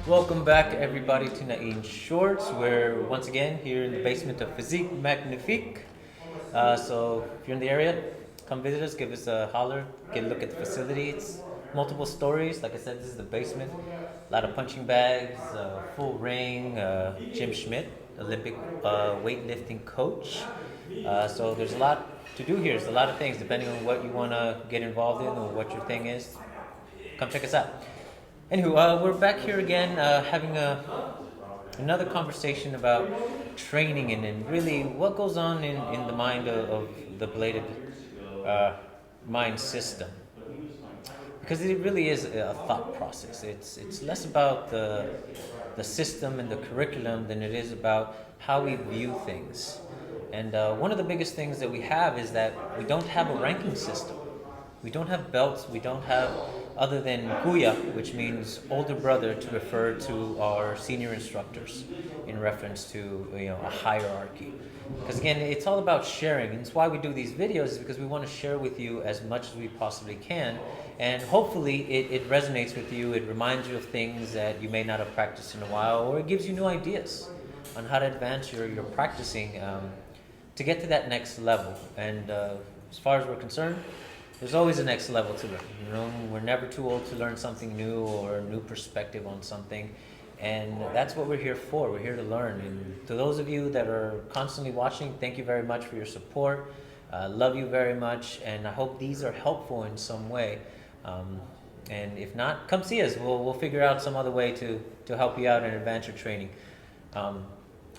Welcome back, everybody, to Nains Shorts. We're once again here in the basement of Physique Magnifique. So if you're in the area, come visit us, give us a holler, get a look at the facility. It's multiple stories. Like I said, this is the basement. A lot of punching bags, full ring. Jim Schmidt, Olympic weightlifting coach. So there's a lot to do here. There's a lot of things depending on what you want to get involved in or what your thing is. Come check us out. Anywho, we're back here again having another conversation about training and really what goes on in the mind of the bladed mind system. Because it really is a thought process. It's less about the system and the curriculum than it is about how we view things. And one of the biggest things that we have is that we don't have a ranking system. We don't have belts. We don't have, other than Kuya, which means older brother, to refer to our senior instructors in reference to a hierarchy. Because again, it's all about sharing, and it's why we do these videos, is because we want to share with you as much as we possibly can, and hopefully it resonates with you. It reminds you of things that you may not have practiced in a while, or it gives you new ideas on how to advance your practicing to get to that next level. And as far as we're concerned, there's always a next level to learn. We're never too old to learn something new or a new perspective on something. And that's what we're here for. We're here to learn. And to those of you that are constantly watching, thank you very much for your support. Love you very much. And I hope these are helpful in some way. And if not, come see us. We'll figure out some other way to help you out and advance your training.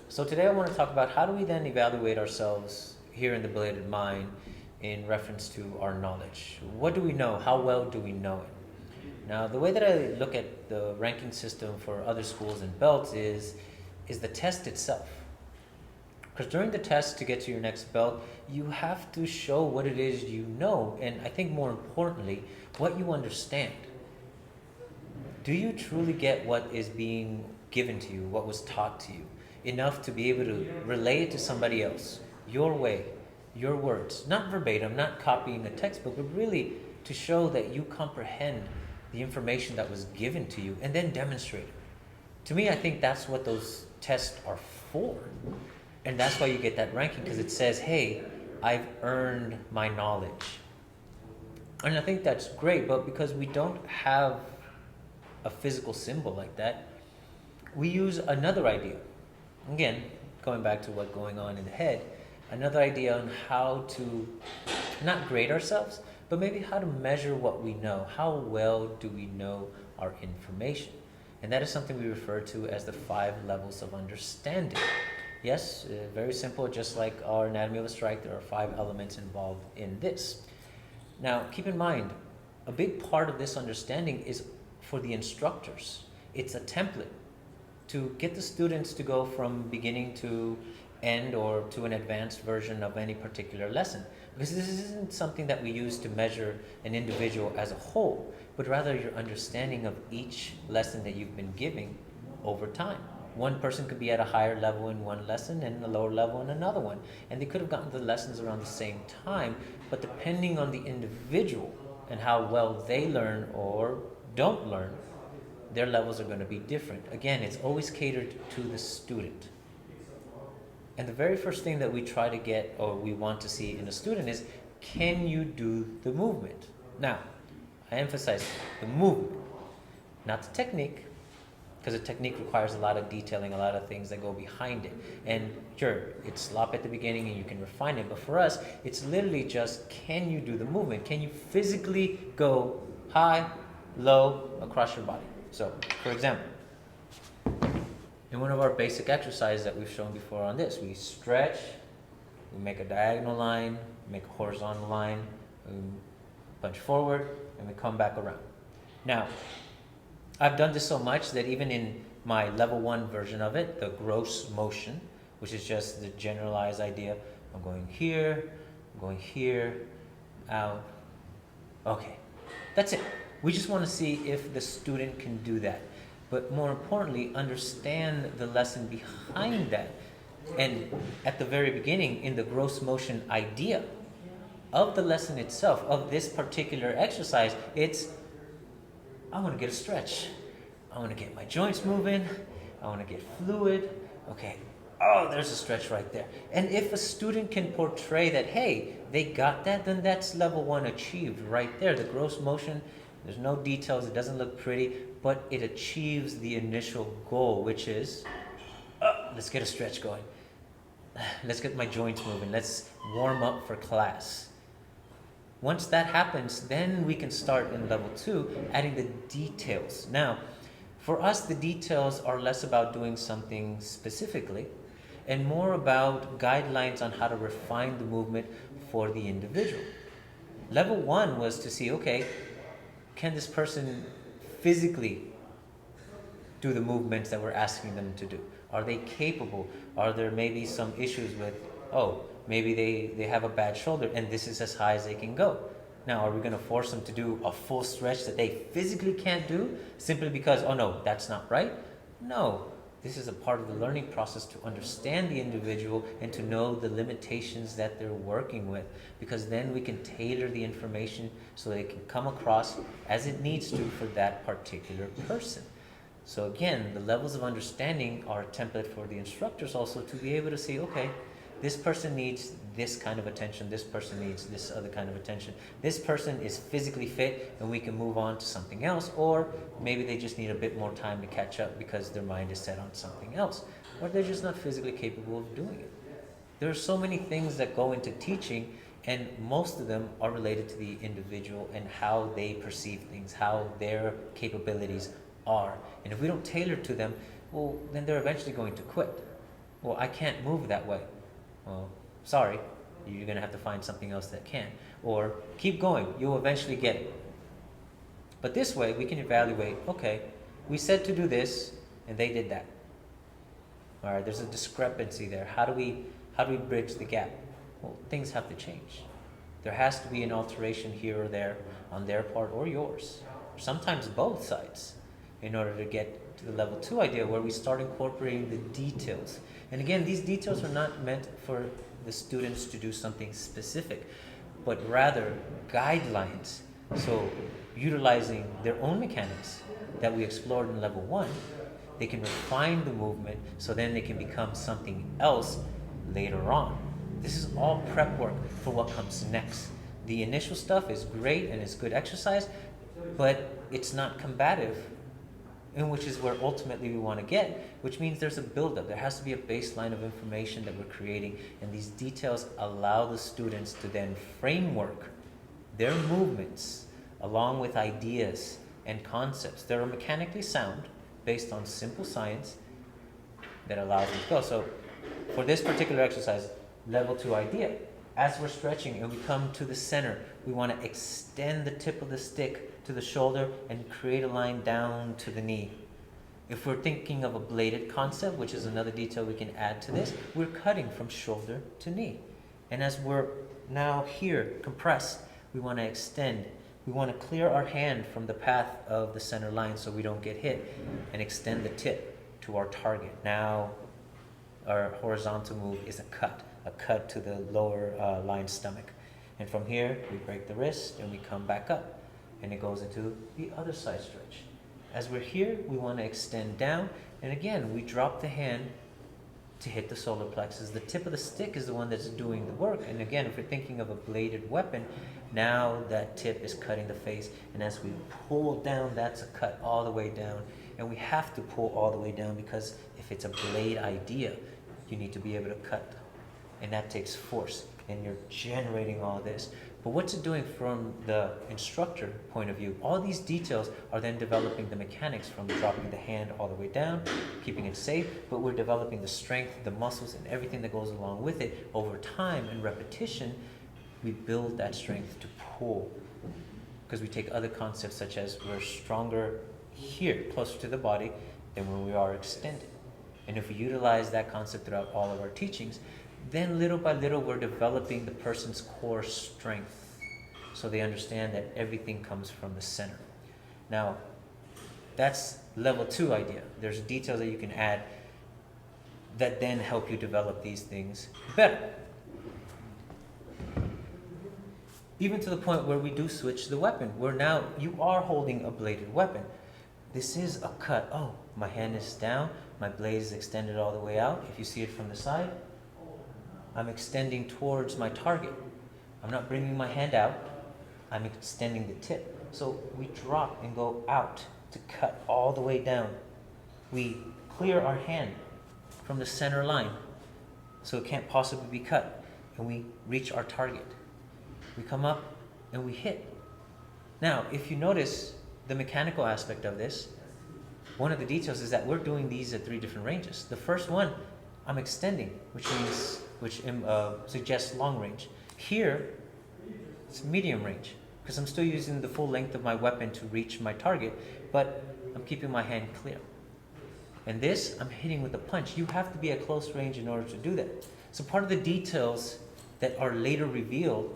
So today I want to talk about how do we then evaluate ourselves here in the bladed mind in reference to our knowledge. What do we know? How well do we know it? Now, the way that I look at the ranking system for other schools and belts is the test itself. Because during the test to get to your next belt, you have to show what it is you know, and I think more importantly, what you understand. Do you truly get what is being given to you, what was taught to you, enough to be able to relay it to somebody else, your way, your words, not verbatim, not copying a textbook, but really to show that you comprehend the information that was given to you and then demonstrate it. To me, I think that's what those tests are for. And that's why you get that ranking, because it says, hey, I've earned my knowledge. And I think that's great, but because we don't have a physical symbol like that, we use another idea. Again, going back to what's going on in the head, another idea on how to not grade ourselves, but maybe how to measure what we know. How well do we know our information? And that is something we refer to as the 5 levels of understanding. Yes, very simple, just like our anatomy of a strike, there are 5 elements involved in this. Now, keep in mind, a big part of this understanding is for the instructors. It's a template to get the students to go from beginning to end or to an advanced version of any particular lesson. Because this isn't something that we use to measure an individual as a whole, but rather your understanding of each lesson that you've been giving over time. One person could be at a higher level in one lesson and a lower level in another one. And they could have gotten the lessons around the same time, but depending on the individual and how well they learn or don't learn, their levels are going to be different. Again, it's always catered to the student. And the very first thing that we try to get, or we want to see in a student, is, can you do the movement? Now, I emphasize the movement, not the technique, because the technique requires a lot of detailing, a lot of things that go behind it. And sure, it's slop at the beginning and you can refine it, but for us, it's literally just, can you do the movement? Can you physically go high, low, across your body? So, for example, in one of our basic exercises that we've shown before on this, we stretch, we make a diagonal line, make a horizontal line, we punch forward, and we come back around. Now, I've done this so much that even in my level 1 version of it, the gross motion, which is just the generalized idea, I'm going here, out. Okay, that's it. We just want to see if the student can do that. But more importantly, understand the lesson behind that. And at the very beginning, in the gross motion idea of the lesson itself, of this particular exercise, it's, I want to get a stretch. I want to get my joints moving. I want to get fluid. Okay. Oh, there's a stretch right there. And if a student can portray that, hey, they got that, then that's level 1 achieved right there. The gross motion, there's no details, it doesn't look pretty, but it achieves the initial goal, which is, let's get a stretch going. Let's get my joints moving. Let's warm up for class. Once that happens, then we can start in level 2, adding the details. Now, for us, the details are less about doing something specifically and more about guidelines on how to refine the movement for the individual. Level 1 was to see, okay, can this person physically do the movements that we're asking them to do? Are they capable? Are there maybe some issues with, maybe they have a bad shoulder and this is as high as they can go? Now, are we going to force them to do a full stretch that they physically can't do simply because, oh no, that's not right? No. This is a part of the learning process to understand the individual and to know the limitations that they're working with, because then we can tailor the information so that it can come across as it needs to for that particular person. So again, the levels of understanding are a template for the instructors also to be able to see, okay, this person needs this kind of attention, this person needs this other kind of attention. This person is physically fit and we can move on to something else, or maybe they just need a bit more time to catch up because their mind is set on something else, or they're just not physically capable of doing it. There are so many things that go into teaching, and most of them are related to the individual and how they perceive things, how their capabilities are. And if we don't tailor to them, well, then they're eventually going to quit. Well, I can't move that way. Well, sorry, you're going to have to find something else that can. Or keep going, you'll eventually get it. But this way, we can evaluate, okay, we said to do this, and they did that. All right, there's a discrepancy there. How do we bridge the gap? Well, things have to change. There has to be an alteration here or there on their part or yours. Sometimes both sides, in order to get to the level 2 idea where we start incorporating the details. And again, these details are not meant for the students to do something specific, but rather guidelines. So utilizing their own mechanics that we explored in level 1, they can refine the movement so then they can become something else later on. This is all prep work for what comes next. The initial stuff is great and it's good exercise, but it's not combative, and which is where ultimately we want to get, which means there's a buildup. There has to be a baseline of information that we're creating, and these details allow the students to then framework their movements along with ideas and concepts that are mechanically sound based on simple science that allows them to go. So for this particular exercise, level 2 idea, as we're stretching and we come to the center, we want to extend the tip of the stick to the shoulder and create a line down to the knee. If we're thinking of a bladed concept, which is another detail we can add to this, we're cutting from shoulder to knee. And as we're now here compressed, we want to extend. We want to clear our hand from the path of the center line so we don't get hit, and extend the tip to our target. Now our horizontal move is a cut to the lower line stomach. And from here, we break the wrist and we come back up. And it goes into the other side stretch. As we're here, we want to extend down. And again, we drop the hand to hit the solar plexus. The tip of the stick is the one that's doing the work. And again, if we're thinking of a bladed weapon, now that tip is cutting the face. And as we pull down, that's a cut all the way down. And we have to pull all the way down because if it's a blade idea, you need to be able to cut. And that takes force. And you're generating all this. But what's it doing from the instructor point of view? All these details are then developing the mechanics from dropping the hand all the way down, keeping it safe, but we're developing the strength, the muscles, and everything that goes along with it. Over time and repetition, we build that strength to pull. Because we take other concepts such as we're stronger here, closer to the body, than when we are extended. And if we utilize that concept throughout all of our teachings, then little by little we're developing the person's core strength so they understand that everything comes from the center. Now, that's level 2 idea. There's details that you can add that then help you develop these things better. Even to the point where we do switch the weapon, where now you are holding a bladed weapon, this is a cut. Oh, my hand is down, my blade is extended all the way out. If you see it from the side, I'm extending towards my target. I'm not bringing my hand out, I'm extending the tip. So we drop and go out to cut all the way down. We clear our hand from the center line so it can't possibly be cut, and we reach our target. We come up and we hit. Now, if you notice the mechanical aspect of this, one of the details is that we're doing these at 3 different ranges. The first one, I'm extending, which suggests long range. Here, it's medium range, because I'm still using the full length of my weapon to reach my target, but I'm keeping my hand clear. And this, I'm hitting with a punch. You have to be at close range in order to do that. So part of the details that are later revealed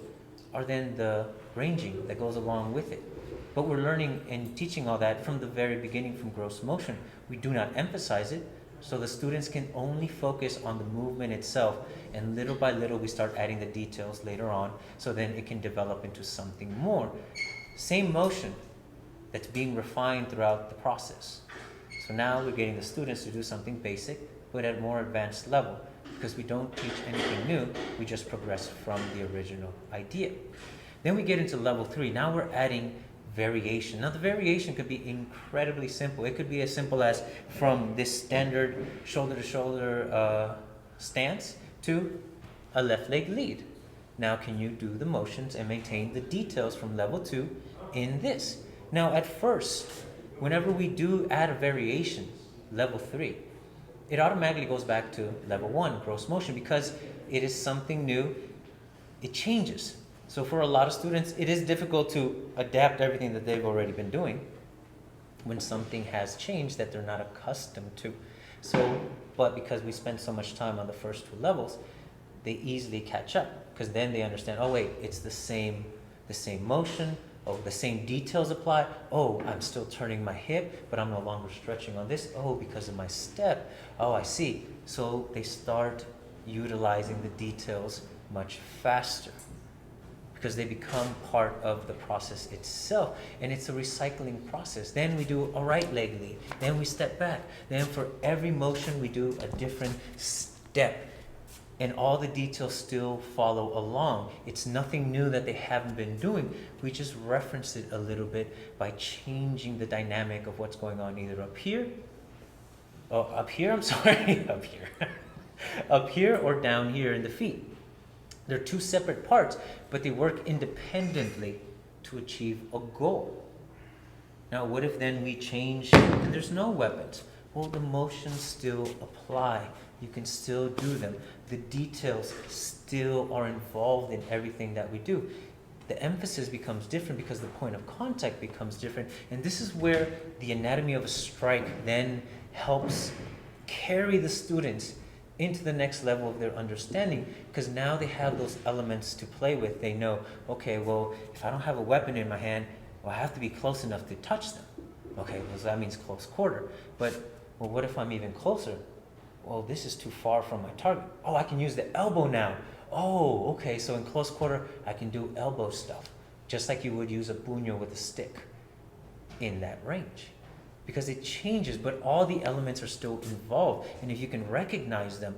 are then the ranging that goes along with it. But we're learning and teaching all that from the very beginning, from gross motion. We do not emphasize it, so the students can only focus on the movement itself, and little by little we start adding the details later on, so then it can develop into something more. Same motion that's being refined throughout the process. So now we're getting the students to do something basic, but at a more advanced level, because we don't teach anything new, we just progress from the original idea. Then we get into level 3. Now we're adding variation. Now the variation could be incredibly simple. It could be as simple as from this standard shoulder to shoulder stance to a left leg lead. Now can you do the motions and maintain the details from level 2 in this? Now at first, whenever we do add a variation, level 3, it automatically goes back to level 1, gross motion, because it is something new. It changes. So for a lot of students, it is difficult to adapt everything that they've already been doing when something has changed that they're not accustomed to. So, but because we spend so much time on the first 2 levels, they easily catch up, because then they understand, oh wait, it's the same motion. Oh, the same details apply. Oh, I'm still turning my hip, but I'm no longer stretching on this. Oh, because of my step. Oh, I see. So they start utilizing the details much faster, because they become part of the process itself, and it's a recycling process. Then we do a right leg lead, then we step back, then for every motion we do a different step, and all the details still follow along. It's nothing new that they haven't been doing. We just reference it a little bit by changing the dynamic of what's going on either up here, up here or down here in the feet. They're 2 separate parts, but they work independently to achieve a goal. Now, what if then we change and there's no weapons? Well, the motions still apply. You can still do them. The details still are involved in everything that we do. The emphasis becomes different because the point of contact becomes different. And this is where the anatomy of a strike then helps carry the students into the next level of their understanding, because now they have those elements to play with. They know, okay, well, if I don't have a weapon in my hand, well, I have to be close enough to touch them. Okay, well, so that means close quarter. But, well, what if I'm even closer? Well, this is too far from my target. Oh, I can use the elbow now. Oh, okay, so in close quarter, I can do elbow stuff, just like you would use a puño with a stick in that range. Because it changes, but all the elements are still involved. And if you can recognize them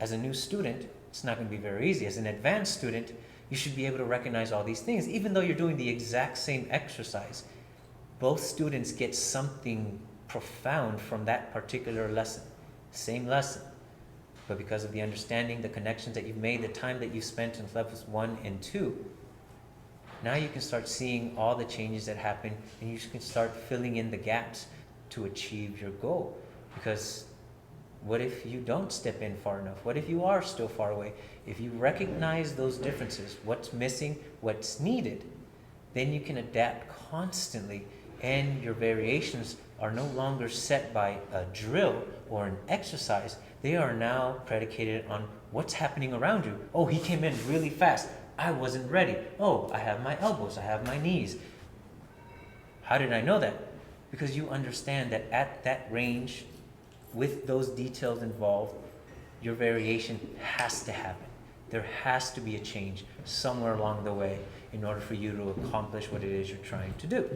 as a new student, it's not going to be very easy. As an advanced student, you should be able to recognize all these things. Even though you're doing the exact same exercise, both students get something profound from that particular lesson. Same lesson. But because of the understanding, the connections that you've made, the time that you've spent in levels 1 and 2, now you can start seeing all the changes that happen, and you can start filling in the gaps to achieve your goal. Because what if you don't step in far enough? What if you are still far away? If you recognize those differences, what's missing, what's needed, then you can adapt constantly, and your variations are no longer set by a drill or an exercise. They are now predicated on what's happening around you. Oh, he came in really fast. I wasn't ready. Oh, I have my elbows, I have my knees. How did I know that? Because you understand that at that range, with those details involved, your variation has to happen. There has to be a change somewhere along the way in order for you to accomplish what it is you're trying to do.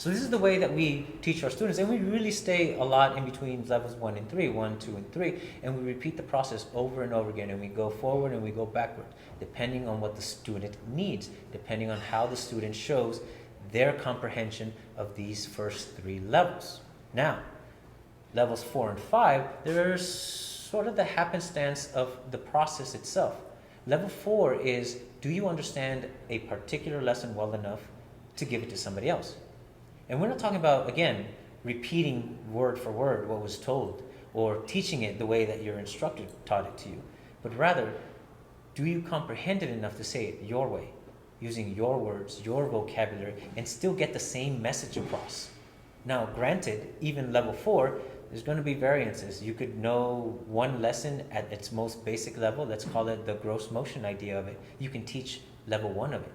So this is the way that we teach our students, and we really stay a lot in between levels 1 and 3, 1, 2, and 3, and we repeat the process over and over again, and we go forward and we go backward, depending on what the student needs, depending on how the student shows their comprehension of these first 3 levels. Now, levels 4 and 5, there's sort of the happenstance of the process itself. Level 4 is, do you understand a particular lesson well enough to give it to somebody else? And we're not talking about, again, repeating word for word what was told or teaching it the way that your instructor taught it to you, but rather, do you comprehend it enough to say it your way, using your words, your vocabulary, and still get the same message across? Now, granted, even level 4, there's going to be variances. You could know one lesson at its most basic level, let's call it the gross motion idea of it. You can teach level 1 of it.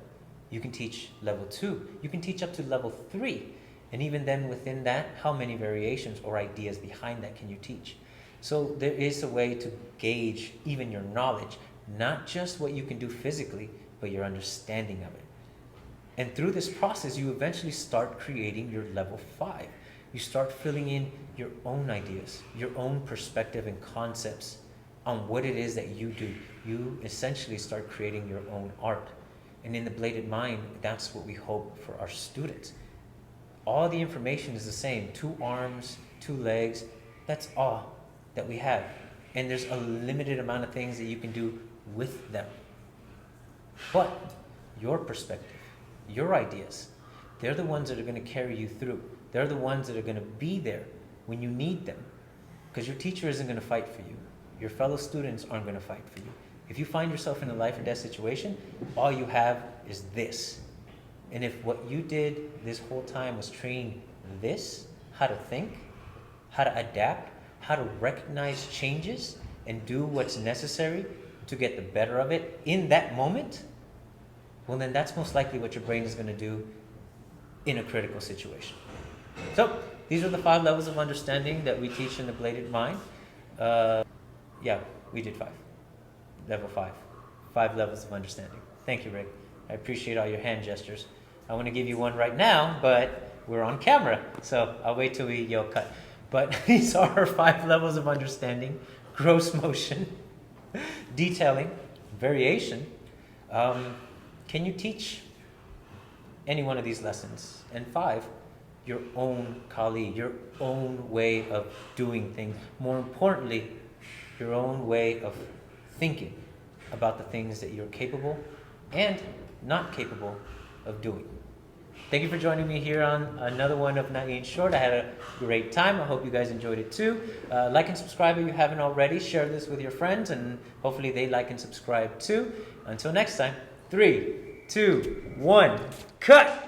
You can teach level 2. You can teach up to level 3. And even then within that, how many variations or ideas behind that can you teach? So there is a way to gauge even your knowledge, not just what you can do physically, but your understanding of it. And through this process, you eventually start creating your level 5. You start filling in your own ideas, your own perspective and concepts on what it is that you do. You essentially start creating your own art. And in the Bladed Mind, that's what we hope for our students. All the information is the same. 2 arms, 2 legs, that's all that we have. And there's a limited amount of things that you can do with them. But your perspective, your ideas, they're the ones that are going to carry you through. They're the ones that are going to be there when you need them. Because your teacher isn't going to fight for you. Your fellow students aren't going to fight for you. If you find yourself in a life or death situation, all you have is this. And if what you did this whole time was train this, how to think, how to adapt, how to recognize changes and do what's necessary to get the better of it in that moment, well then that's most likely what your brain is going to do in a critical situation. So these are the 5 levels of understanding that we teach in the Bladed Mind. Yeah, we did 5. Level 5. 5 levels of understanding. Thank you, Rick. I appreciate all your hand gestures. I want to give you one right now, but we're on camera, so I'll wait till we yell cut. But these are our 5 levels of understanding: gross motion, detailing, variation. Can you teach any one of these lessons? And 5, your own colleague, your own way of doing things. More importantly, your own way of thinking about the things that you're capable and not capable of doing. Thank you for joining me here on another one of Nains Short. I had a great time. I hope you guys enjoyed it too. Like and subscribe if you haven't already. Share this with your friends and hopefully they like and subscribe too. Until next time, 3, 2, 1, cut!